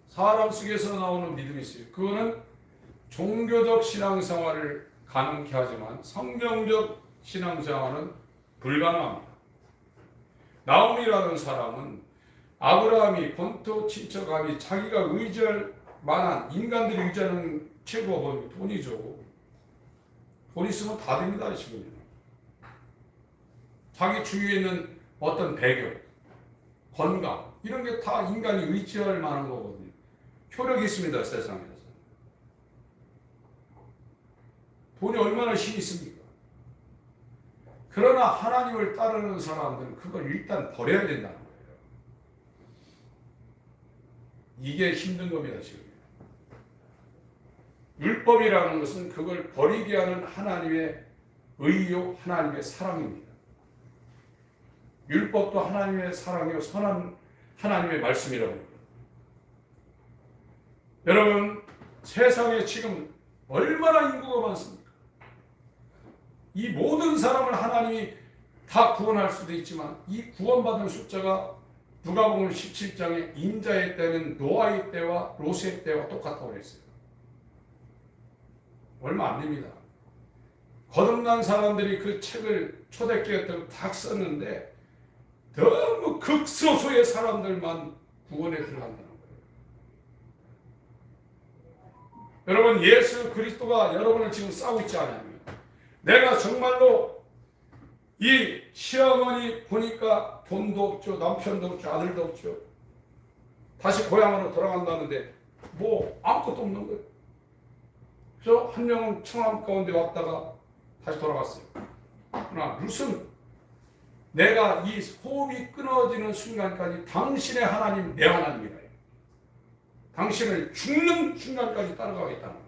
사람 속에서 나오는 믿음이 있어요. 그거는 종교적 신앙생활을 가능케 하지만 성경적 신앙생활은 불가능합니다. 나오미라는 사람은 아브라함이 본토 친척아비 자기가 의지할 만한 인간들이 의지하는 최고가 돈이죠. 돈 있으면 다 됩니다. 지금 자기 주위에 있는 어떤 배경, 건강 이런 게 다 인간이 의지할 만한 거거든요. 효력이 있습니다. 세상에서 돈이 얼마나 힘이 있습니까? 그러나 하나님을 따르는 사람들은 그걸 일단 버려야 된다는 거예요. 이게 힘든 겁니다. 지금 율법이라는 것은 그걸 버리게 하는 하나님의 의요, 하나님의 사랑입니다. 율법도 하나님의 사랑이요 선한 하나님의 말씀이라고 합니다. 여러분, 세상에 지금 얼마나 인구가 많습니까? 이 모든 사람을 하나님이 다 구원할 수도 있지만 이 구원받은 숫자가 누가복음 17장에 인자의 때는 노아의 때와 롯의 때와 똑같다고 했어요. 얼마 안 됩니다. 거듭난 사람들이 그 책을 초대교회 때 다 썼는데 너무 극소수의 사람들만 구원에 들어간다는 거예요. 여러분, 예수 그리스도가 여러분을 지금 싸우고 있지 않아요. 내가 정말로 이 시어머니 보니까 돈도 없죠, 남편도 없죠, 아들도 없죠. 다시 고향으로 돌아간다는데 뭐 아무것도 없는 거예요. 그래서 한 명은 청암 가운데 왔다가 다시 돌아갔어요. 그러나 무슨 내가 이 호흡이 끊어지는 순간까지 당신의 하나님 내 하나님이라 해요. 당신을 죽는 순간까지 따라가겠다는 거예요.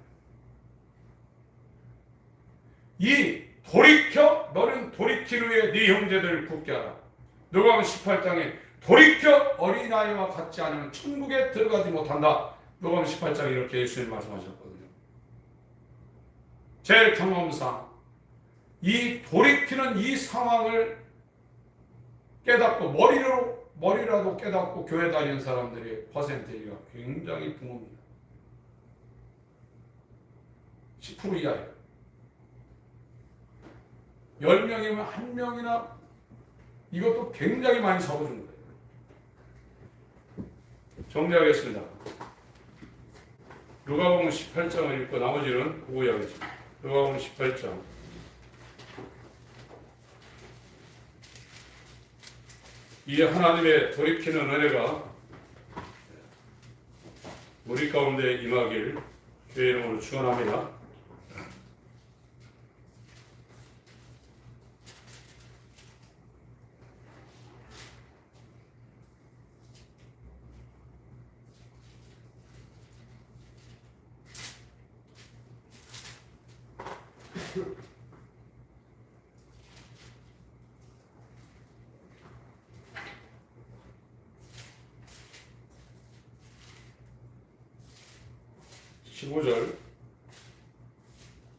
이 돌이켜 너는 돌이킨 후에 네 형제들을 굳게 하라. 누가복음 18장에 돌이켜 어린아이와 같지 않으면 천국에 들어가지 못한다. 누가복음 18장에 이렇게 예수님 말씀하셨거든요. 제 경험상 이 돌이키는 이 상황을 깨닫고 머리라도 깨닫고 교회 다니는 사람들의 퍼센테이지가 굉장히 드뭅니다. 10% 이하예요. 10명이면 1명이나 이것도 굉장히 많이 적어준 거예요. 정리하겠습니다. 누가복음 18장을 읽고 나머지는 보고 이야기하겠습니다. 누가복음 18장 이 하나님의 돌이키는 은혜가 우리 가운데 임하길 주의 이름으로 축원합니다. (15절)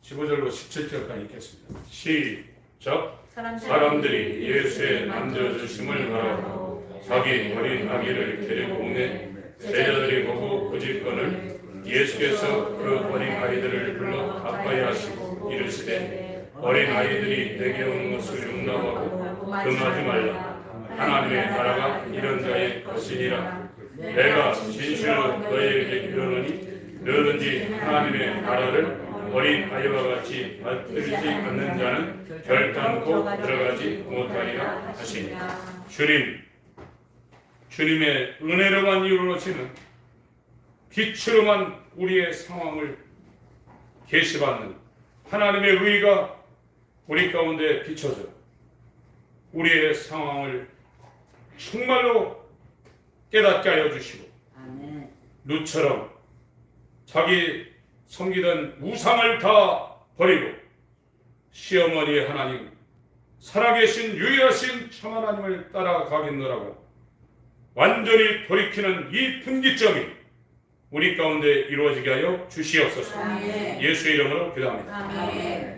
15절로 17절까지 읽겠습니다. 시작. 사람들이 예수의 만져주심을 바라고 자기 어린 아기를 데리고 오매 제자들이 보고 꾸짖거늘 예수께서 그 어린 아이들을 불러 가까이 하시고 이르시되 어린 아이들이 내게 오는 것을 용납하고 금하지 말라. 하나님의 나라가 이런 자의 것이니라. 내가 진실로 너희에게 이르노니 누구든지 하나님의 나라를 어린 아이와 같이 받들지 않는 자는 결단코 들어가지 못하리라 하시니. 주님의 은혜로만 이루어지는 빛으로만 우리의 상황을 계시받는 하나님의 의가 우리 가운데 비춰져 우리의 상황을 정말로 깨닫게 하여 주시고 룻처럼 자기 섬기던 우상을 다 버리고 시어머니의 하나님, 살아계신 유일하신 참 하나님을 따라가겠노라고 완전히 돌이키는 이 분기점이 우리 가운데 이루어지게 하여 주시옵소서. 예수의 이름으로 기도합니다. 아멘.